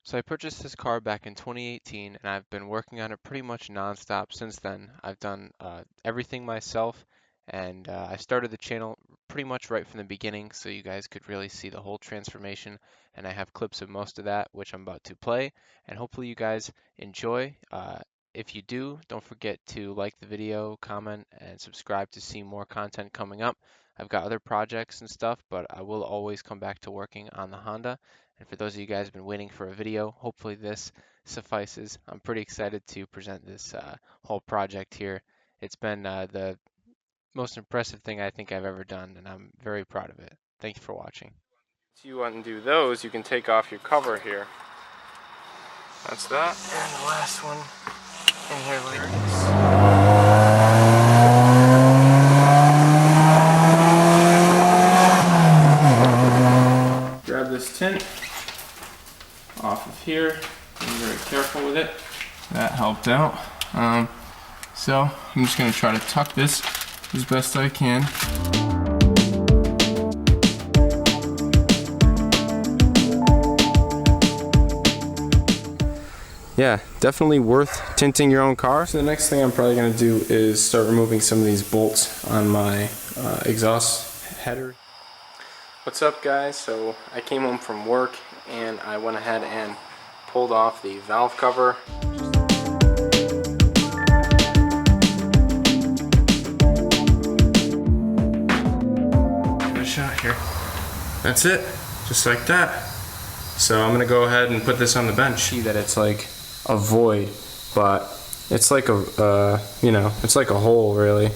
So I purchased this car back in 2018 and I've been working on it pretty much nonstop since then. I've done everything myself and I started the channel pretty much right from the beginning so you guys could really see the whole transformation, and I have clips of most of that which I'm about to play, and hopefully you guys enjoy. If you do, don't forget to like the video, comment, and subscribe to see more content coming up. I've got other projects and stuff, but I will always come back to working on the Honda. And for those of you guys who've been waiting for a video, hopefully this suffices. I'm pretty excited to present this whole project here. It's been the most impressive thing I think I've ever done, and I'm very proud of it. Thank you for watching. If you undo those, you can take off your cover here. That's that. And the last one in here later. Grab this tint off of here. Be very careful with it. That helped out. So I'm just going to try to tuck this as best I can. Yeah, definitely worth tinting your own car. So the next thing I'm probably going to do is start removing some of these bolts on my exhaust header. What's up guys? So I came home from work and I went ahead and pulled off the valve cover. Give it a shot here. That's it, just like that. So I'm gonna go ahead and put this on the bench. See that it's like a void, but it's like a you know, it's like a hole really,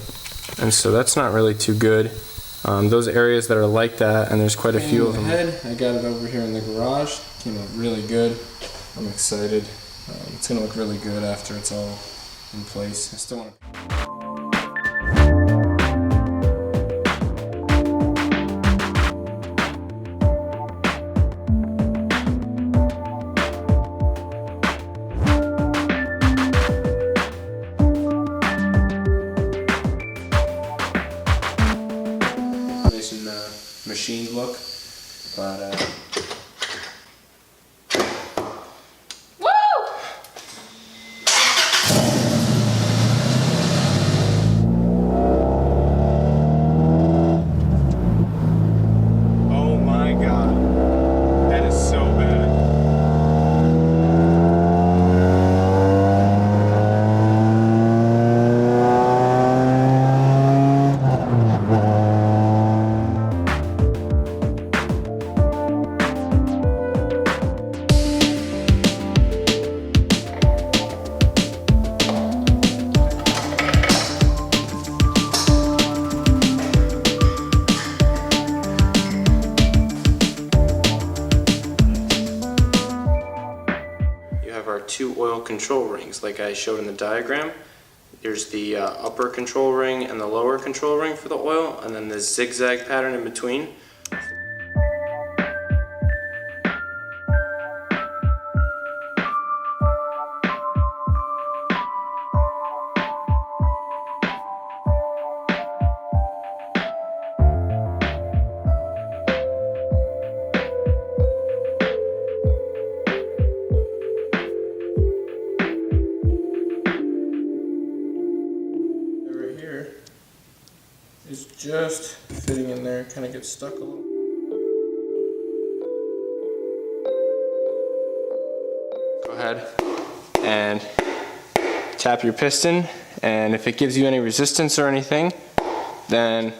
and so that's not really too good. Those areas that are like that, and there's quite a few of them. I got it over here in the garage. Came out really good. I'm excited. It's gonna look really good after it's all in place. I still want to. Machined look, but oh my god, that is so bad. Our two oil control rings like I showed in the diagram. There's the upper control ring and the lower control ring for the oil, and then this zigzag pattern in between. Is just fitting in there, kind of gets stuck a little. Go ahead and tap your piston, and if it gives you any resistance or anything, then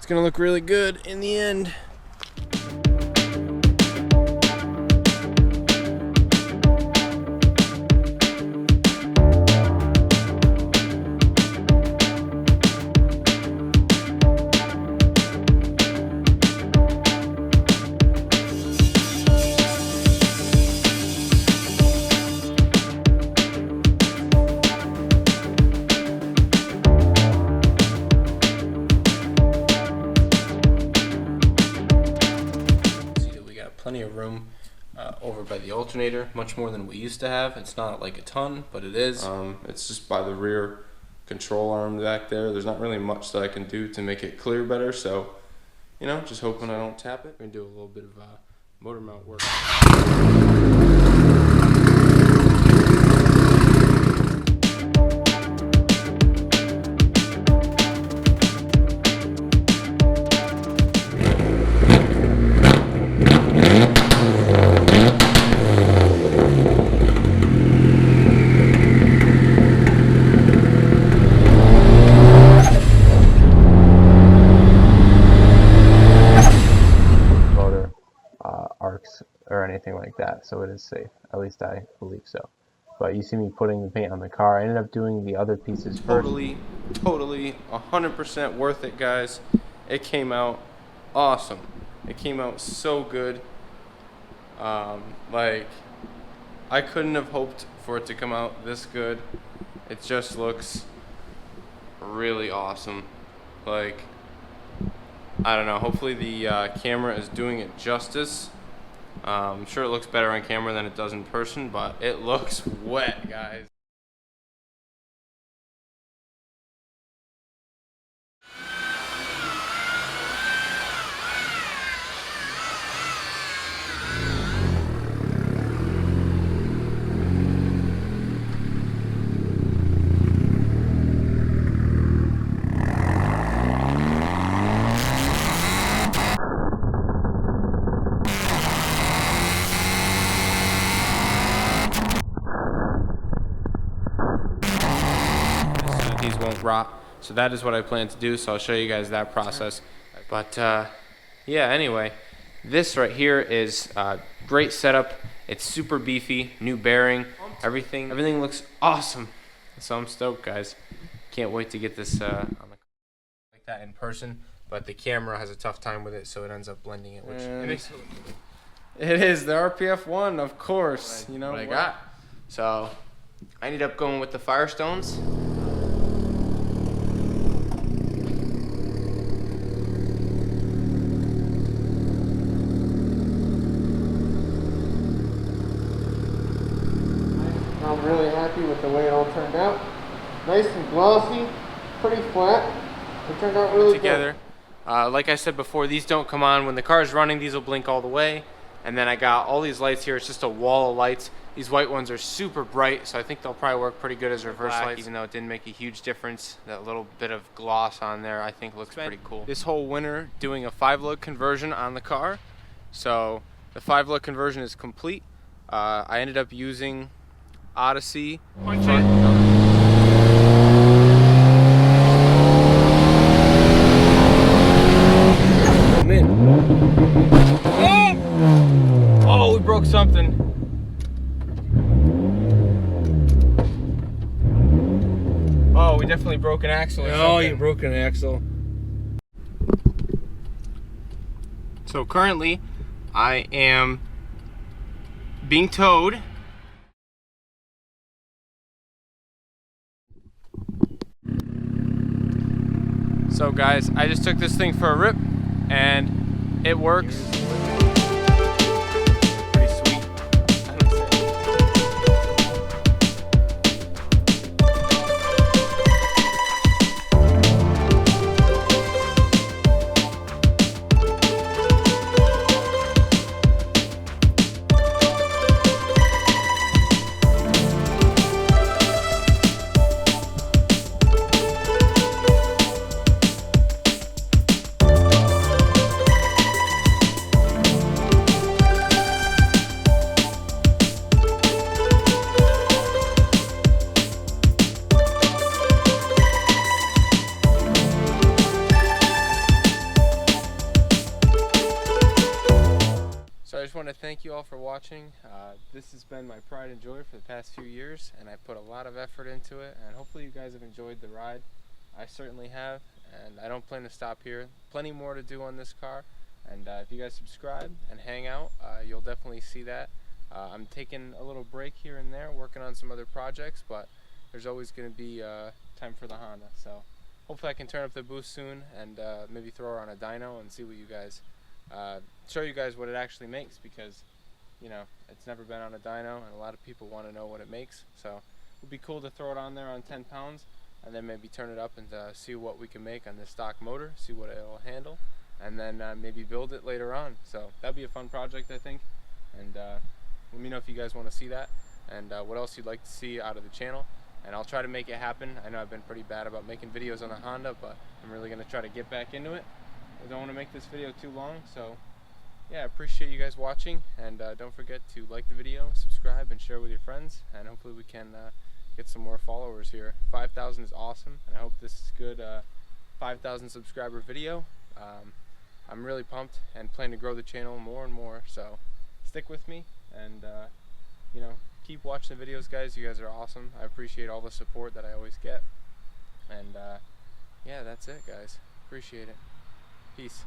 it's gonna look really good in the end. Plenty of room over by the alternator, much more than we used to have. It's not like a ton, but it is. It's just by the rear control arm back there. There's not really much that I can do to make it clear better, so, you know, just hoping I don't tap it. I'm gonna do a little bit of motor mount work. Or anything like that, so it is safe. At least I believe so. But you see me putting the paint on the car. I ended up doing the other pieces first. Totally 100% worth it, guys. It came out awesome. It came out so good. Like, I couldn't have hoped for it to come out this good. It just looks really awesome. Like, I don't know, hopefully the camera is doing it justice. I'm sure it looks better on camera than it does in person, but it looks wet, guys. These won't rot, so that is what I plan to do, so I'll show you guys that process. But yeah, anyway, this right here is great setup. It's super beefy, new bearing, everything looks awesome, so I'm stoked, guys. Can't wait to get this on the like that in person, but the camera has a tough time with it, so it ends up blending it, which it makes it look good. It is the RPF1, of course. You know what I got. So I ended up going with the Firestones. I'm really happy with the way it all turned out. Nice and glossy, pretty flat. It turned out really together. Like I said before, these don't come on when the car is running. These will blink all the way. And then I got all these lights here. It's just a wall of lights. These white ones are super bright, so I think they'll probably work pretty good as reverse lights, even though it didn't make a huge difference. That little bit of gloss on there I think looks pretty cool. This whole winter doing a 5-load conversion on the car. So the 5-load conversion is complete. I ended up using Odyssey. Punch it. Oh, we broke something. Oh, we definitely broke an axle. Oh, you broke an axle. So currently, I am being towed. So guys, I just took this thing for a rip, and it works. Pretty sweet. want to thank you all for watching. This has been my pride and joy for the past few years, and I put a lot of effort into it, and hopefully you guys have enjoyed the ride. I certainly have, and I don't plan to stop here. Plenty more to do on this car, and if you guys subscribe and hang out, you'll definitely see that. I'm taking a little break here and there, working on some other projects, but there's always going to be time for the Honda. So hopefully I can turn up the boost soon and maybe throw her on a dyno and see what you guys, show you guys what it actually makes, because you know, it's never been on a dyno and a lot of people want to know what it makes. So it would be cool to throw it on there on 10 pounds and then maybe turn it up and see what we can make on the stock motor, see what it'll handle, and then maybe build it later on. So that'd be a fun project, I think, and let me know if you guys want to see that and what else you'd like to see out of the channel, and I'll try to make it happen. I know I've been pretty bad about making videos on the Honda, but I'm really going to try to get back into it. I don't want to make this video too long, so yeah, I appreciate you guys watching, and don't forget to like the video, subscribe, and share with your friends, and hopefully we can get some more followers here. 5,000 is awesome, and I hope this is a good 5,000 subscriber video. I'm really pumped and plan to grow the channel more and more, so stick with me, and you know, keep watching the videos, guys. You guys are awesome. I appreciate all the support that I always get, and yeah, that's it, guys. Appreciate it. Peace.